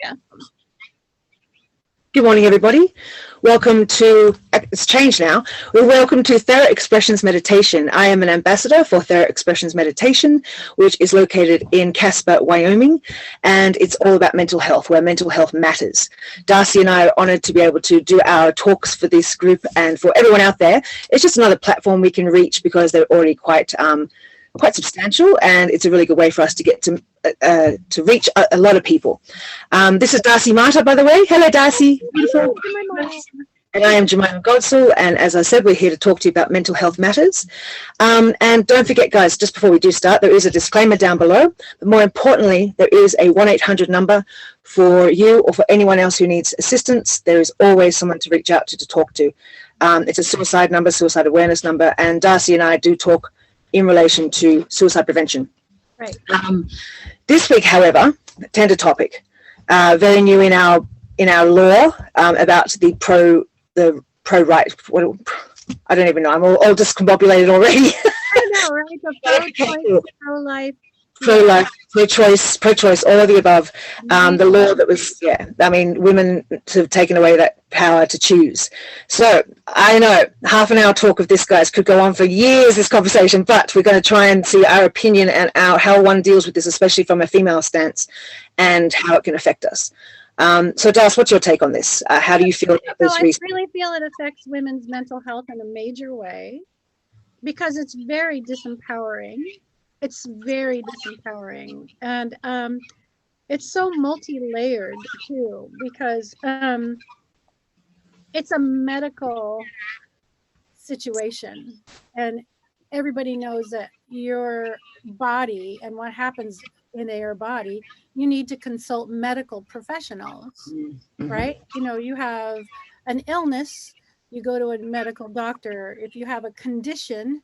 Yeah. Good morning, everybody. Welcome to, it's changed now, welcome to Theraexpressions Meditation. I am an ambassador for Theraexpressions Meditation, which is located in Casper, Wyoming, and it's all about mental health, where mental health matters. Darcy and I are honored to be able to do our talks for this group and for everyone out there. It's just another platform we can reach because they're already quite substantial, and it's a really good way for us to get to reach a lot of people. This is Darcy Marta, by the way. Hello, Darcy. Beautiful. And I am Jemima Godsall, and as I said, we're here to talk to you about mental health matters. And don't forget, guys, just before we do start, there is a disclaimer down below, but more importantly, there is a 1-800 number for you or for anyone else who needs assistance. There is always someone to reach out to talk to. It's a suicide number, suicide awareness number, and Darcy and I do talk in relation to suicide prevention. Right. This week, however, tender topic, very new in our law about the pro right. I don't even know. I'm all discombobulated already. I know, right? The pro-life, pro-choice, all of the above. The law that was, women have taken away that power to choose. So I know half an hour talk of this, guys, could go on for years, this conversation, but we're going to try and see our opinion and how one deals with this, especially from a female stance, and how it can affect us. So Darcy, what's your take on this? How do you feel about this? I really feel it affects women's mental health in a major way because it's very disempowering. It's very disempowering, and it's so multi-layered too, because it's a medical situation, and everybody knows that your body and what happens in your body, you need to consult medical professionals, right? You know, you have an illness, you go to a medical doctor. If you have a condition,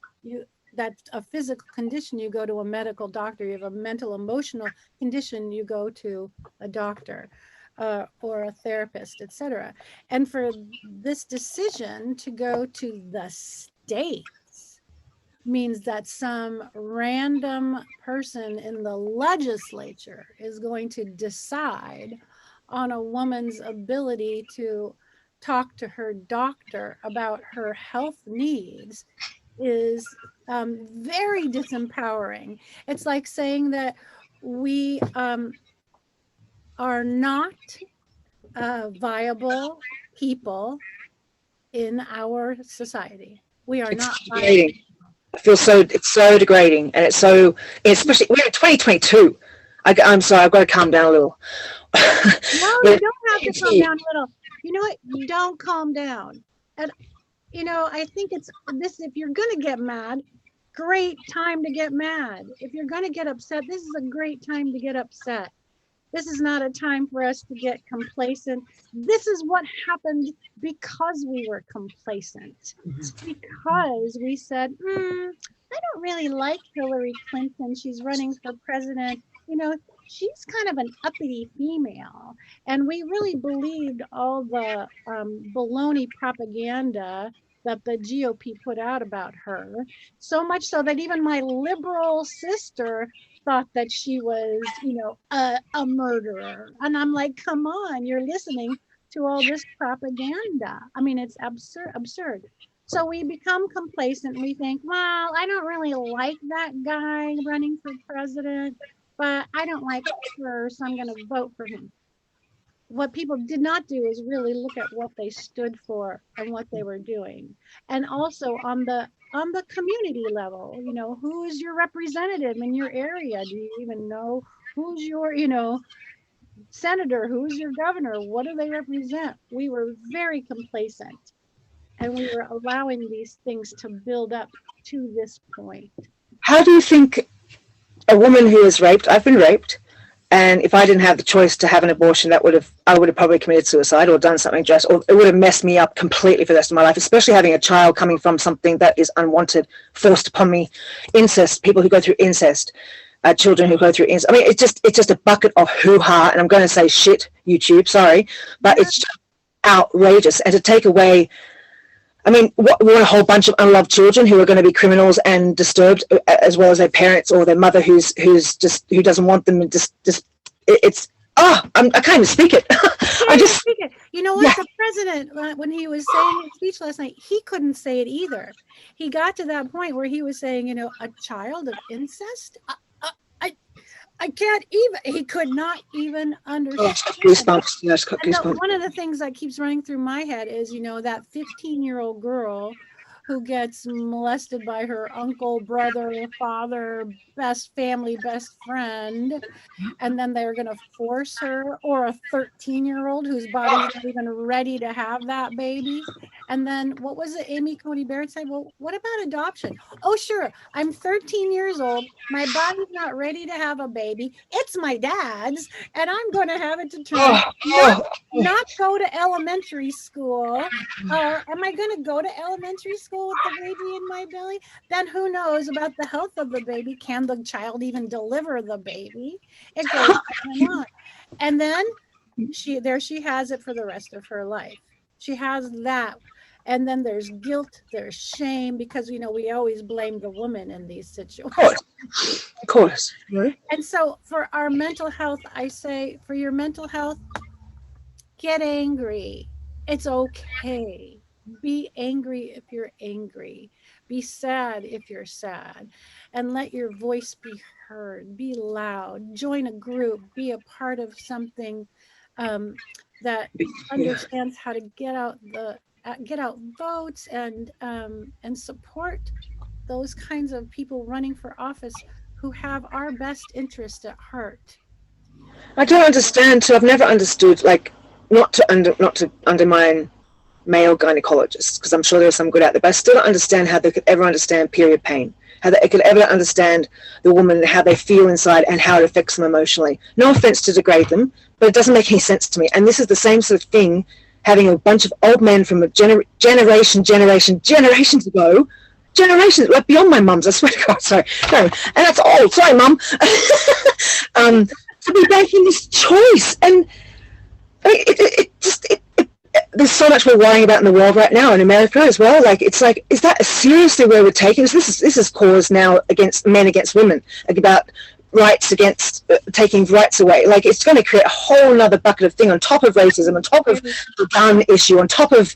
that's a physical condition, you go to a medical doctor. You have a mental, emotional condition, you go to a doctor or a therapist, etc. And for this decision to go to the states means that some random person in the legislature is going to decide on a woman's ability to talk to her doctor about her health needs is very disempowering. It's like saying that we are not viable people in our society. We are not viable. I feel it's so degrading, and especially we're in 2022. I'm sorry, I've got to calm down a little. No, you don't have to calm down a little. You know what? You don't calm down. And you know, I think it's this, if you're going to get mad, great time to get mad. If you're going to get upset, this is a great time to get upset. This is not a time for us to get complacent. This is what happened because we were complacent. Because we said, I don't really like Hillary Clinton. She's running for president. You know, she's kind of an uppity female. And we really believed all the baloney propaganda that the GOP put out about her. So much so that even my liberal sister thought that she was, you know, a murderer. And I'm like, come on, you're listening to all this propaganda. I mean, it's absurd. So we become complacent. We think, well, I don't really like that guy running for president, but I don't like her, so I'm going to vote for him. What people did not do is really look at what they stood for and what they were doing. And also on the community level, you know, who is your representative in your area? Do you even know who's your, you know, senator? Who's your governor? What do they represent? We were very complacent, and we were allowing these things to build up to this point. How do you think a woman who is raped, I've been raped, and if I didn't have the choice to have an abortion, I would have probably committed suicide or done something drastic, or it would have messed me up completely for the rest of my life, especially having a child coming from something that is unwanted, forced upon me. Incest, people who go through incest, children who go through incest. I mean, it's just a bucket of hoo-ha, and I'm going to say shit, YouTube, sorry, but it's just outrageous. And to take away, I mean, we want a whole bunch of unloved children who are going to be criminals and disturbed, as well as their parents or their mother who doesn't want them. It's I can't even speak it. I just, you know what, yeah. the president, when he was saying his speech last night, he couldn't say it either. He got to that point where he was saying, you know, a child of incest. I can't even, he could not even understand. Goosebumps. Yes, goosebumps. One of the things that keeps running through my head is, you know, that 15-year-old girl who gets molested by her uncle, brother, father, best friend, and then they're going to force her, or a 13-year-old whose body's not even ready to have that baby. And then what was it Amy Coney Barrett said? Well, what about adoption? Oh, sure, I'm 13 years old, my body's not ready to have a baby, it's my dad's, and I'm going to have it to term, not go to elementary school. Am I going to go to elementary school with the baby in my belly? Then who knows about the health of the baby? Can the child even deliver the baby? It goes on and on. And then she has it for the rest of her life. She has that. And then there's guilt, there's shame, because, you know, we always blame the woman in these situations. Of course. And so for our mental health, I say, for your mental health, get angry. It's okay. Be angry if you're angry. Be sad if you're sad. And let your voice be heard. Be loud. Join a group. Be a part of something that understands how to get out votes and support those kinds of people running for office who have our best interest at heart. I don't understand. So I've never understood, like, not to undermine male gynecologists, because I'm sure there's some good out there, but I still don't understand how they could ever understand period pain, how they could ever understand the woman, how they feel inside and how it affects them emotionally. No offense to degrade them, but it doesn't make any sense to me. And this is the same sort of thing, having a bunch of old men from a generations ago, generations, like beyond my mum's, I swear to God, sorry. No, and that's old, sorry, mum. To be making this choice. And there's so much we're worrying about in the world right now, in America as well. Like, it's like, is that seriously where we're taking this? This is cause now against men against women, like about rights against taking rights away. Like, it's going to create a whole nother bucket of thing on top of racism, on top of the gun issue, on top of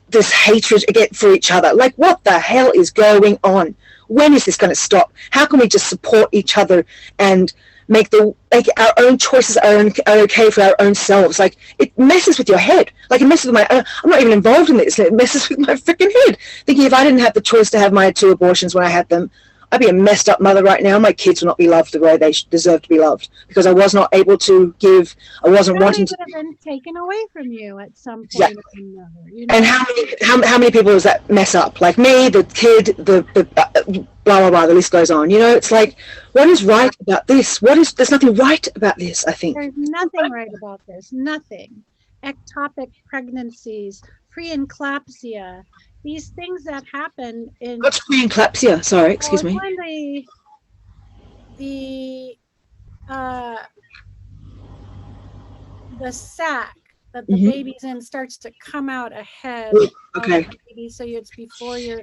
this hatred for each other. Like, what the hell is going on? When is this going to stop? How can we just support each other and make our own choices are okay for our own selves? Like, it messes with your head. Like, it messes with my own. I'm not even involved in this. It messes with my freaking head. Thinking if I didn't have the choice to have my 2 abortions when I had them, I'd be a messed up mother right now. My kids will not be loved the way they deserve to be loved, because I was not able to give. I wasn't wanting to. Would have been taken away from you at some point or another. You know? And how many people does that mess up? Like me, the kid, the blah blah blah. The list goes on. You know, it's like, what is right about this? There's nothing right about this. I think there's nothing right about this. Nothing. Ectopic pregnancies, preeclampsia. These things that happen in... What's preeclampsia? Sorry, excuse me. When the sac that the baby's in starts to come out ahead of the baby, so it's before you're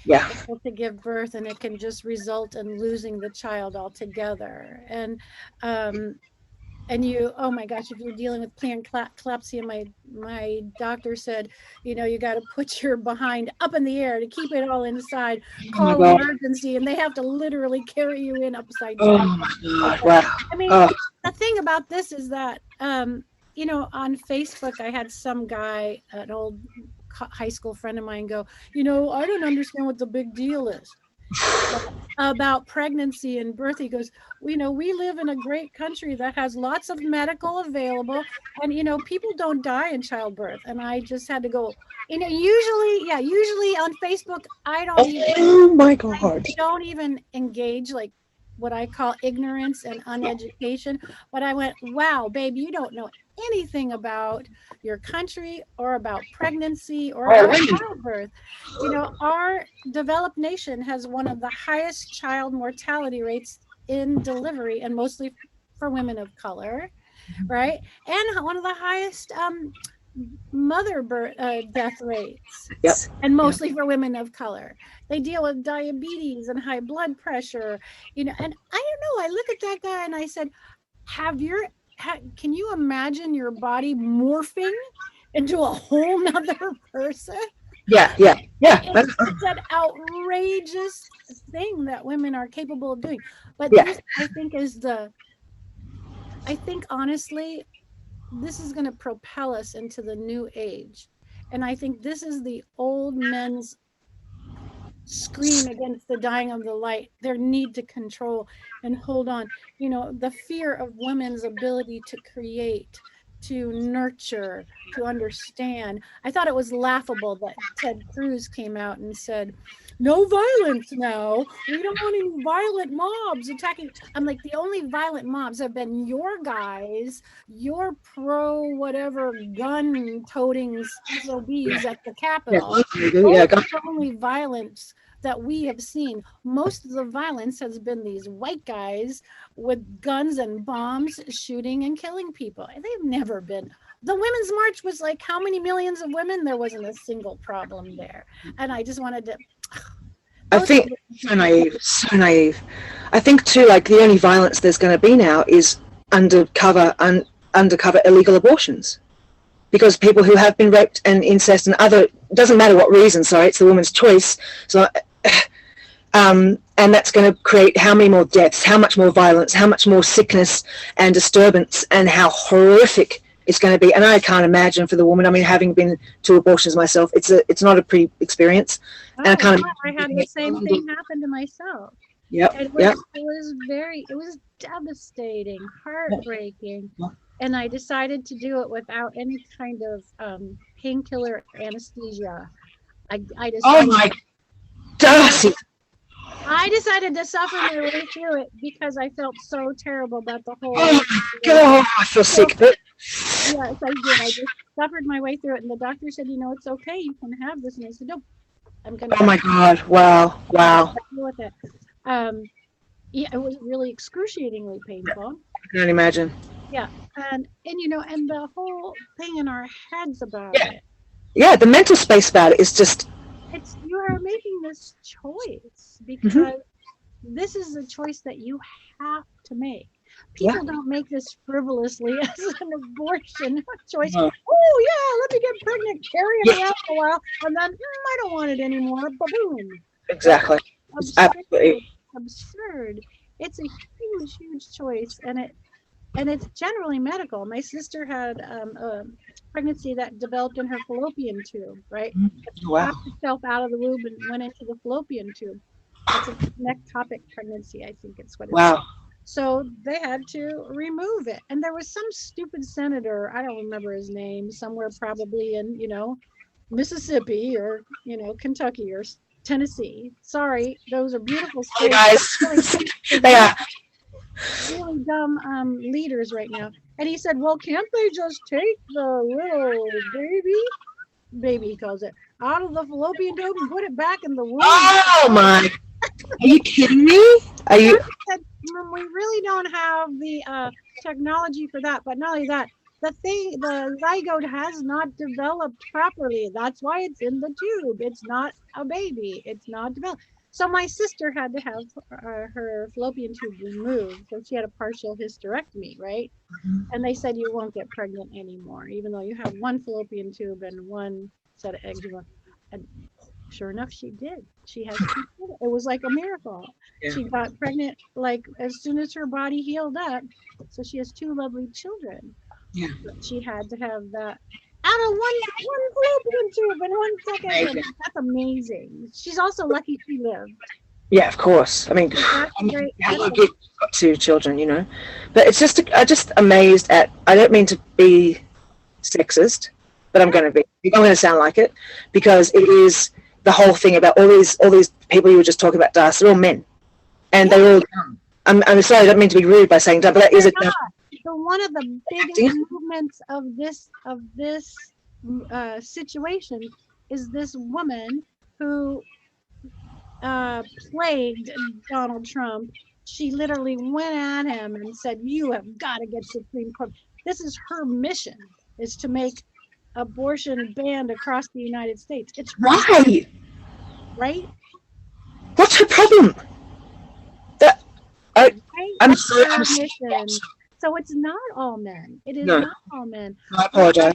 able to give birth, and it can just result in losing the child altogether. And you, oh my gosh, if you're dealing with preeclampsia, my doctor said, you know, you got to put your behind up in the air to keep it all inside, call emergency, and they have to literally carry you in upside down. Oh my God, wow. I mean, the thing about this is that, you know, on Facebook, I had some guy, an old high school friend of mine, go, you know, I don't understand what the big deal is about pregnancy and birth. He goes, you know, we live in a great country that has lots of medical available, and, you know, people don't die in childbirth. And I just had to go, you know, usually on Facebook, I don't even engage, like, what I call ignorance and uneducation. But I went, wow, babe, you don't know anything about your country or about pregnancy or about childbirth. You know, our developed nation has one of the highest child mortality rates in delivery, and mostly for women of color, right? And one of the highest mother death rates, and mostly for women of color. They deal with diabetes and high blood pressure, you know. And I don't know, I look at that guy and I said, have your can you imagine your body morphing into a whole nother person? Yeah. It's an outrageous thing that women are capable of doing. But Yeah. this, I think, I think honestly, this is going to propel us into the new age. And I think this is the old men's scream against the dying of the light, their need to control and hold on, the fear of women's ability to create, to nurture, to understand. I thought it was laughable that Ted Cruz came out and said, no violence now. We don't want any violent mobs attacking. I'm like, the only violent mobs have been your guys, your pro whatever gun toting SOBs at the Capitol. Yeah. Those are the only violence that we have seen. Most of the violence has been these white guys with guns and bombs shooting and killing people. And they've never been. The Women's March was like how many millions of women? There wasn't a single problem there. And I just wanted to. I think so naive. I think too, like the only violence there's going to be now is undercover illegal abortions, because people who have been raped and incest and other, doesn't matter what reason, sorry, it's the woman's choice. So, and that's going to create how many more deaths, how much more violence, how much more sickness and disturbance, and how horrific it's going to be. And I can't imagine for the woman. I mean, having been to abortions myself, it's not a pretty experience. And I can't. I had the same thing happen to myself. Yep. It was devastating, heartbreaking. And I decided to do it without any kind of painkiller anesthesia. I decided, oh my Darcy. I decided to suffer my way through it because I felt so terrible about the whole. Oh my God, I feel sick. But yes, I did. I just suffered my way through it, and the doctor said, it's okay, you can have this. And I said, no, I'm gonna. Oh my God! Wow. Deal with it. Yeah, it was really excruciatingly painful. I can imagine. Yeah, and and the whole thing in our heads about it. Yeah, the mental space about it is just. You are making this choice because this is a choice that you have to make. People don't make this frivolously as an abortion choice. Oh yeah, let me get pregnant, carry it around for a while, and then I don't want it anymore. Boom. Exactly. Absolutely absurd. It's a huge choice, and it's generally medical. My sister had a pregnancy that developed in her fallopian tube, right? Wow. Popped itself out of the womb and went into the fallopian tube. It's a nectopic pregnancy, I think it's what it's called. So they had to remove it. And there was some stupid senator, I don't remember his name, somewhere probably in, Mississippi or, Kentucky or Tennessee. Sorry, those are beautiful states. Guys. They are. Really dumb leaders right now. And he said, well, can't they just take the little baby he calls it, out of the fallopian tube and put it back in the womb? Oh my, are you kidding me? Are you? We really don't have the technology for that. But not only that, the zygote has not developed properly. That's why it's in the tube. It's not a baby. It's not developed. So my sister had to have her fallopian tube removed. So she had a partial hysterectomy, right? And they said you won't get pregnant anymore, even though you have one fallopian tube and one set of eggs. And sure enough, she did. She had 2 children. It was like a miracle. Yeah. She got pregnant like as soon as her body healed up. So she has 2 lovely children. Yeah. But she had to have that out of one fallopian tube in 1 second. Amazing. That's amazing. She's also lucky she lived. Yeah, of course. I mean, got 2 children, But it's just, I'm just amazed at. I don't mean to be sexist, but I'm going to be. I'm going to sound like it because it is the whole thing about all these people you were just talking about, Darcy. They're all men, and they're all dumb. I'm sorry, I don't mean to be rude by saying dumb, but that is a dumb. So one of the biggest movements of this situation is this woman who plagued Donald Trump. She literally went at him and said, "You have got to get Supreme Court." This is her mission: is to make abortion banned across the United States. It's right. Right? What's her problem? I'm sorry. So So it's not all men. It is No, not all men. I apologize.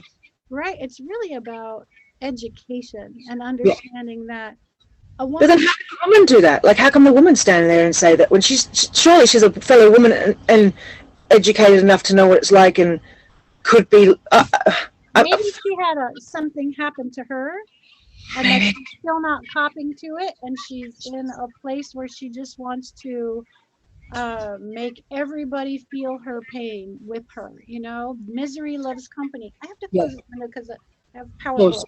Right. It's really about education and Yeah. understanding that a But then woman, how can a woman do that? Like, how can the woman stand there and say that when surely she's a fellow woman and educated enough to know what it's like and could be. maybe she had something happen to her and that Maybe. she's still not copping to it, and she's in a place where she just wants to make everybody feel her pain with her. Misery loves company. I have to Yeah. close this window because I have power Well, blow.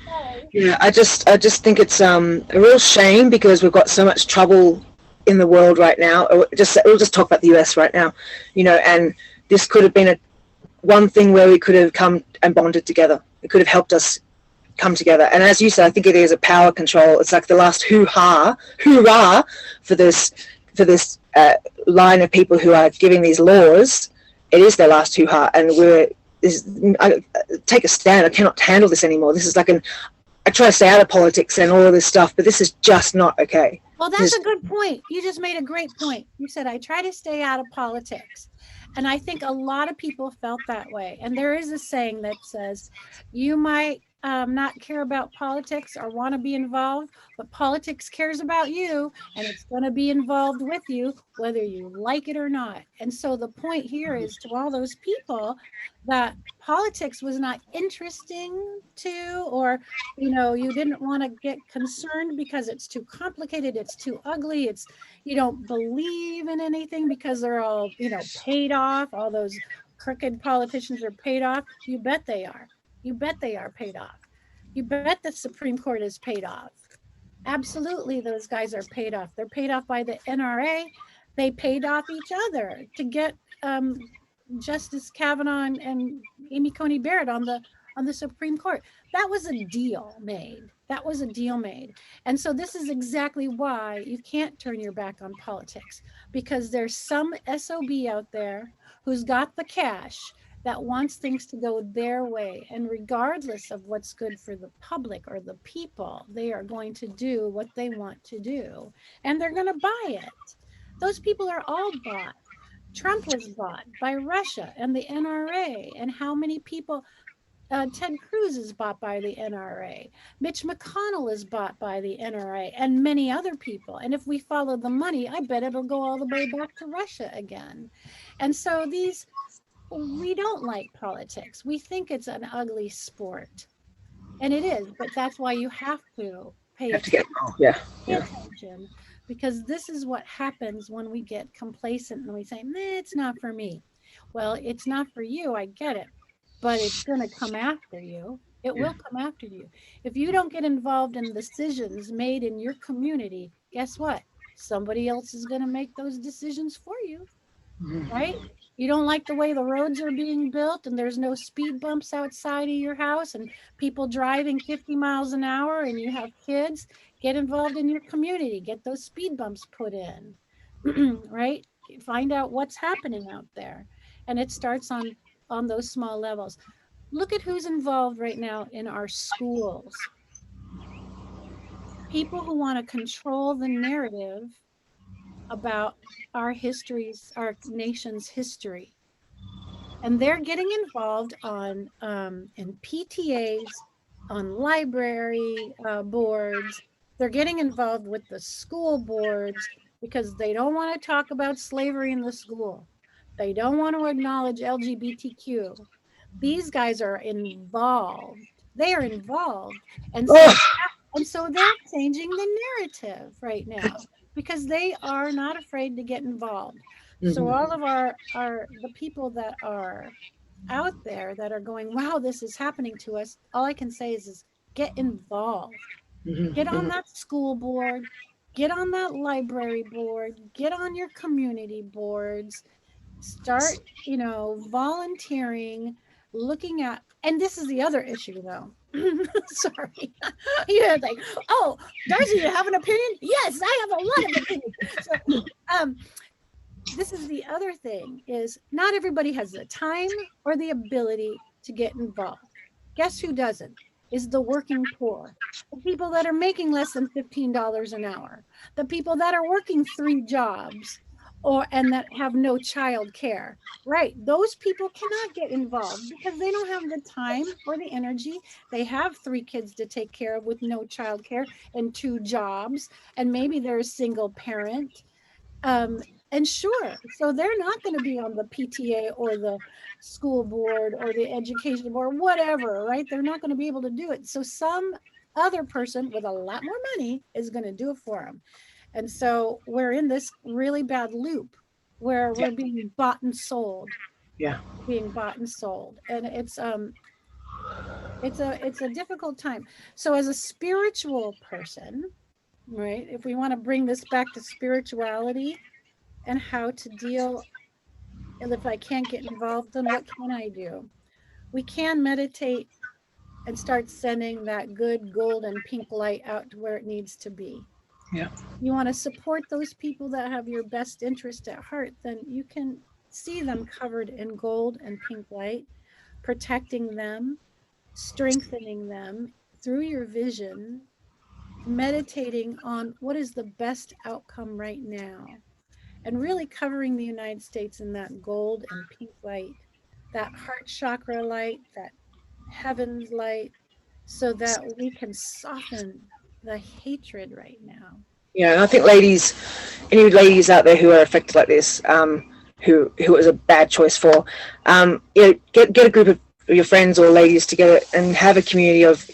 Sorry. yeah, I just think it's a real shame because we've got so much trouble in the world right now. We'll just talk about the US right now, and this could have been one thing where we could have come and bonded together. It could have helped us come together. And as you said, I think it is a power control. It's like the last hoorah for this line of people who are giving these laws. It is their last hoo-ha, and I take a stand. I cannot handle this anymore. This is like I try to stay out of politics and all of this stuff, but this is just not okay. Well, that's a good point. You just made a great point. You said, I try to stay out of politics. And I think a lot of people felt that way. And there is a saying that says, you might not care about politics or want to be involved, but politics cares about you and it's going to be involved with you, whether you like it or not. And so the point here is to all those people that politics was not interesting to, or, you didn't want to get concerned because it's too complicated, it's too ugly, you don't believe in anything because they're all, paid off. All those crooked politicians are paid off. You bet they are. You bet they are paid off. You bet the Supreme Court is paid off. Absolutely, those guys are paid off. They're paid off by the NRA. They paid off each other to get Justice Kavanaugh and Amy Coney Barrett on the Supreme Court. That was a deal made. That was a deal made. And so this is exactly why you can't turn your back on politics, because there's some SOB out there who's got the cash that wants things to go their way. And regardless of what's good for the public or the people, they are going to do what they want to do. And they're going to buy it. Those people are all bought. Trump was bought by Russia and the NRA. And how many people? Ted Cruz is bought by the NRA. Mitch McConnell is bought by the NRA and many other people. And if we follow the money, I bet it'll go all the way back to Russia again. And so we don't like politics. We think it's an ugly sport. And it is, but that's why you have to pay attention. Because this is what happens when we get complacent and we say, nah, it's not for me. Well, it's not for you, I get it, but it's going to come after you. It will come after you. If you don't get involved in decisions made in your community, guess what? Somebody else is going to make those decisions for you, right? You don't like the way the roads are being built and there's no speed bumps outside of your house and people driving 50 miles an hour and you have kids. Get involved in your community. Get those speed bumps put in, right? Find out what's happening out there. And it starts on those small levels. Look at who's involved right now in our schools. People who want to control the narrative about our histories, our nation's history. And they're getting involved in PTAs, on library boards. They're getting involved with the school boards because they don't want to talk about slavery in the school. They don't want to acknowledge LGBTQ. These guys are involved. They are involved. And so they're changing the narrative right now because they are not afraid to get involved. So all of the people that are out there that are going, wow, this is happening to us. All I can say is get involved. Get on that school board, get on that library board, get on your community boards, start, volunteering, looking at, and this is the other issue though. Sorry. Like, oh, Darcy, you have an opinion? Yes, I have a lot of opinions. So, this is the other thing is not everybody has the time or the ability to get involved. Guess who doesn't? Is the working poor, the people that are making less than $15 an hour, the people that are working 3 jobs, and that have no child care. Right. Those people cannot get involved because they don't have the time or the energy. They have 3 kids to take care of with no child care and 2 jobs, and maybe they're a single parent. And sure, so they're not going to be on the PTA or the school board or the education board, whatever, right? They're not going to be able to do it. So some other person with a lot more money is going to do it for them. And so we're in this really bad loop where we're being bought and sold. Yeah. Being bought and sold. And it's a difficult time. So as a spiritual person, right, if we want to bring this back to spirituality and how to deal, and if I can't get involved, then what can I do? We can meditate and start sending that good golden pink light out to where it needs to be. Yeah. You want to support those people that have your best interest at heart, then you can see them covered in gold and pink light, protecting them, strengthening them through your vision, meditating on what is the best outcome right now, and really covering the United States in that gold and pink light, that heart chakra light, that heaven's light, so that we can soften the hatred right now. Yeah, and I think ladies, any ladies out there who are affected like this, who it was a bad choice for, get a group of your friends or ladies together and have a community of,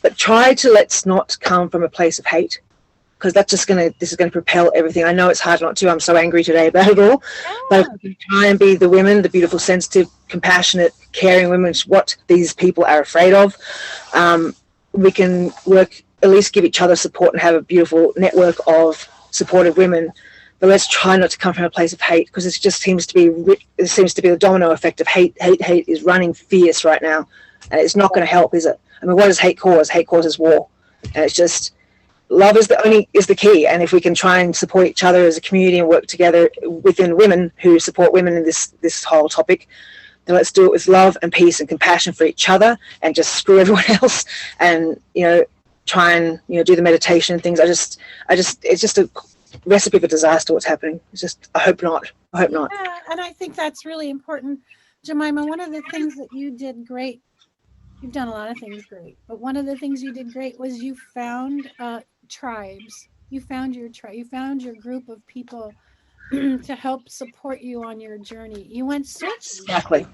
but try to let's not come from a place of hate, because this is gonna propel everything. I know it's hard not to. I'm so angry today about it all, but if we try and be the women, the beautiful, sensitive, compassionate, caring women, which is what these people are afraid of, we can work, at least give each other support and have a beautiful network of supportive women. But let's try not to come from a place of hate, because it seems to be the domino effect of hate. Hate is running fierce right now, and it's not going to help, is it? I mean, what does hate cause? Hate causes war, and it's just love is the key. And if we can try and support each other as a community and work together within women who support women in this whole topic, then let's do it with love and peace and compassion for each other, and just screw everyone else, and try and do the meditation things. It's just a recipe for disaster what's happening. It's just, I hope not. Yeah, and I think that's really important, Jemima. One of the things that you did great, you've done a lot of things great, but one of the things you did great was you found tribes. You found your tribe. You found your group of people to help support you on your journey. You went searching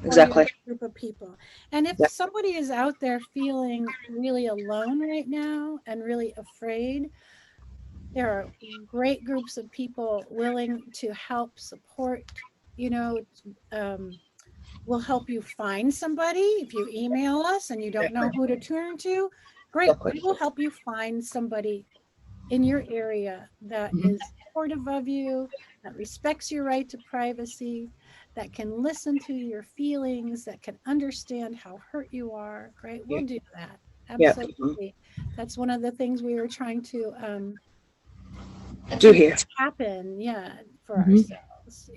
exactly group of people. And if somebody is out there feeling really alone right now and really afraid, there are great groups of people willing to help support. We'll help you find somebody. If you email us and you don't know who to turn to, great. We will help you find somebody in your area that is supportive of you, that respects your right to privacy, that can listen to your feelings, that can understand how hurt you are. Right? We'll do that. Absolutely. That's one of the things we were trying to do here. Happen, for ourselves.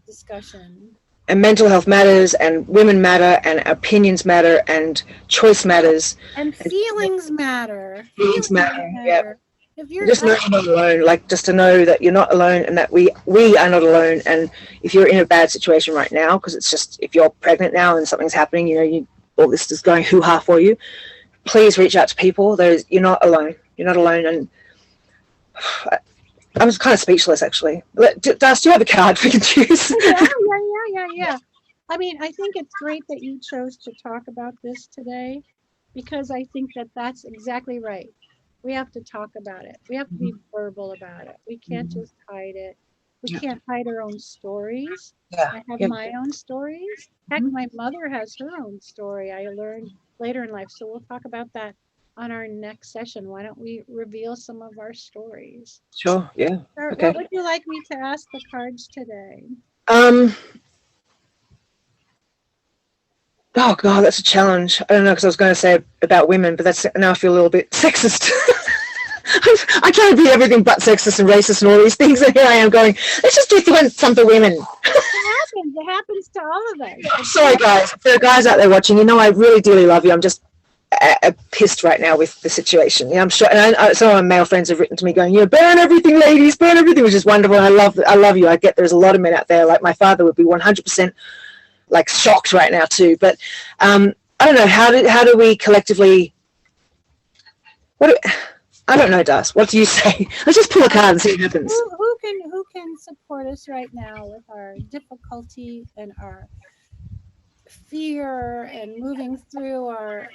Discussion. And mental health matters, and women matter, and opinions matter, and choice matters. And feelings matter. Feelings matter. Yeah. If you're just know you're not alone, just to know that you're not alone, and that we are not alone. And if you're in a bad situation right now, because it's just, if you're pregnant now and something's happening, all this is going hoo-ha for you, please reach out to people. You're not alone. You're not alone. And I'm kind of speechless, actually. Darcy, do you have a card we can choose? Yeah. I mean, I think it's great that you chose to talk about this today, because I think that that's exactly right. We have to talk about it. We have to be verbal about it. We can't just hide it. We can't hide our own stories. I have my own stories. Heck, my mother has her own story I learned later in life. So we'll talk about that on our next session. Why don't we reveal some of our stories? Sure, yeah. Okay. What would you like me to ask the cards today? Oh God, that's a challenge. I don't know, because I was going to say about women, but now I feel a little bit sexist. I can't be everything but sexist and racist and all these things, and here I am going, let's just do something for women. It happens to all of us. Sorry guys, if there are guys out there watching, I really dearly love you. I'm just pissed right now with the situation. I'm sure, and some of my male friends have written to me going, burn everything, ladies, burn everything, which is wonderful. And I love you. I get there's a lot of men out there, like my father would be 100% like shocked right now too. But I don't know, how do we collectively, I don't know, Das, what do you say? Let's just pull a card and see what happens. Who can support us right now with our difficulty and our fear and moving through our,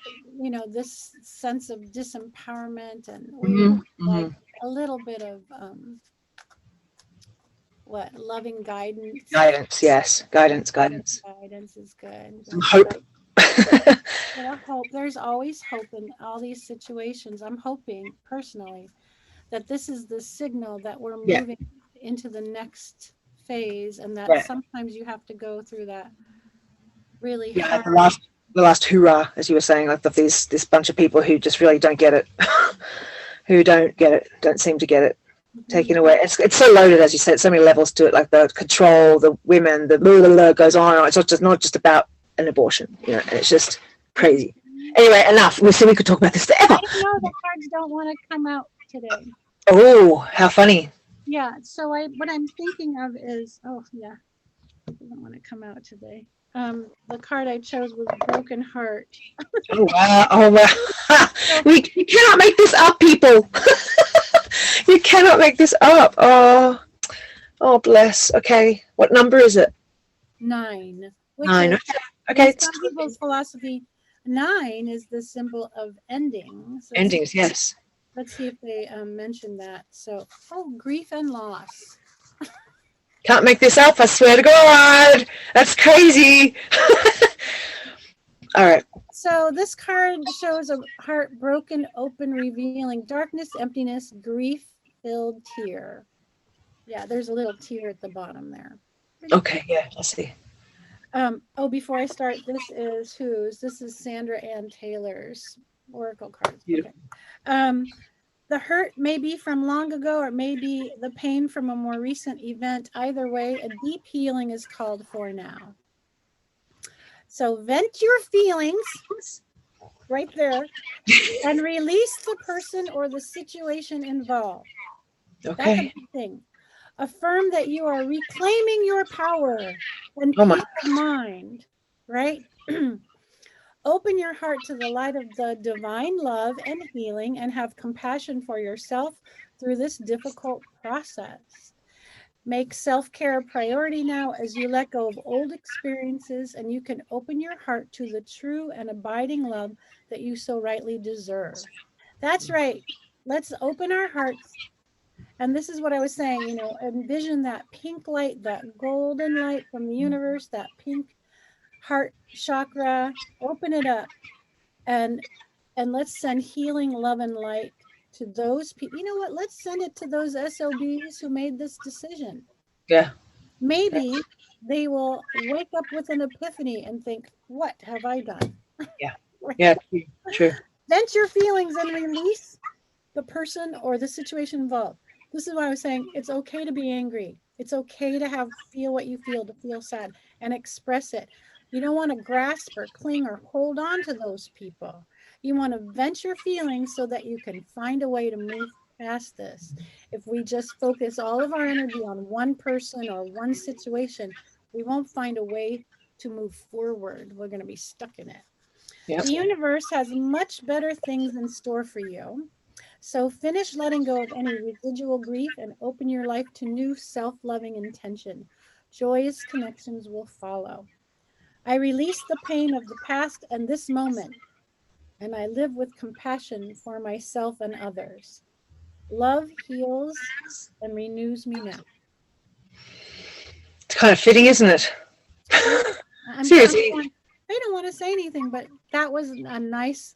this sense of disempowerment, and we like a little bit of loving guidance. Yes, guidance is good. Some hope. Hope. There's always hope in all these situations. I'm hoping personally that this is the signal that we're moving into the next phase, and that sometimes you have to go through that really hard. The last hoorah, as you were saying, like this bunch of people who just really don't get it, don't seem to get it, taken away. It's so loaded, as you said, so many levels to it, like the control, the women, the blah, blah, blah goes on. It's not just about an abortion, and it's just crazy. Anyway, enough. We could talk about this forever. I know the cards don't want to come out today. Oh, how funny. Yeah, so what I'm thinking of is, it doesn't want to come out today. The card I chose was Broken Heart. Oh wow. You cannot make this up, people. You cannot make this up. Oh bless. Okay, what number is it? 9. 9. Okay. Some people's philosophy, 9 is the symbol of endings. Endings, yes. Let's see if they mention that. So, grief and loss. Can't make this up, I swear to God. That's crazy. All right. So this card shows a heart broken, open, revealing darkness, emptiness, grief-filled tear. Yeah, there's a little tear at the bottom there. Okay, yeah, I see. Before I start, this is whose? This is Sandra Ann Taylor's oracle cards. Beautiful. Okay. The hurt may be from long ago, or maybe the pain from a more recent event. Either way, a deep healing is called for now. So vent your feelings right there and release the person or the situation involved. Okay. That's a big thing. Affirm that you are reclaiming your power and peace of mind, right? Open your heart to the light of the divine love and healing, and have compassion for yourself through this difficult process. Make self-care a priority now as you let go of old experiences, and you can open your heart to the true and abiding love that you so rightly deserve. That's right. Let's open our hearts. And this is what I was saying, envision that pink light, that golden light from the universe, that pink heart chakra, open it up, and let's send healing, love, and light to those people. You know what? Let's send it to those SOBs who made this decision. Yeah. Maybe they will wake up with an epiphany and think, what have I done? Yeah. Right? Yeah, true. Vent your feelings and release the person or the situation involved. This is why I was saying it's okay to be angry. It's okay to feel what you feel, to feel sad, and express it. You don't want to grasp or cling or hold on to those people. You want to vent your feelings so that you can find a way to move past this. If we just focus all of our energy on one person or one situation, we won't find a way to move forward. We're going to be stuck in it. Yep. The universe has much better things in store for you. So finish letting go of any residual grief and open your life to new self-loving intention. Joyous connections will follow. I release the pain of the past and this moment, and I live with compassion for myself and others. Love heals and renews me now. It's kind of fitting, isn't it? Seriously. I don't want to say anything, but that was a nice,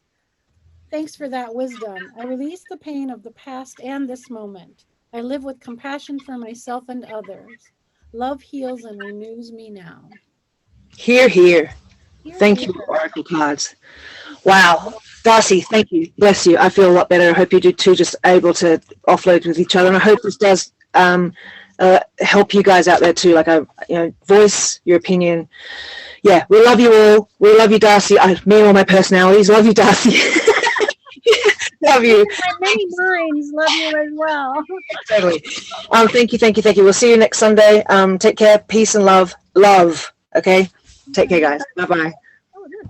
thanks for that wisdom. I release the pain of the past and this moment. I live with compassion for myself and others. Love heals and renews me now. Hear, hear. Thank you, Oracle cards. Wow. Darcy, thank you. Bless you. I feel a lot better. I hope you do too, just able to offload with each other. And I hope this does help you guys out there too. Like, voice your opinion. Yeah, we love you all. We love you, Darcy. Me and all my personalities. Love you, Darcy. Love you. My many minds love you as well. Totally. Thank you. We'll see you next Sunday. Take care. Peace and love. Okay. Take care, guys. Bye-bye.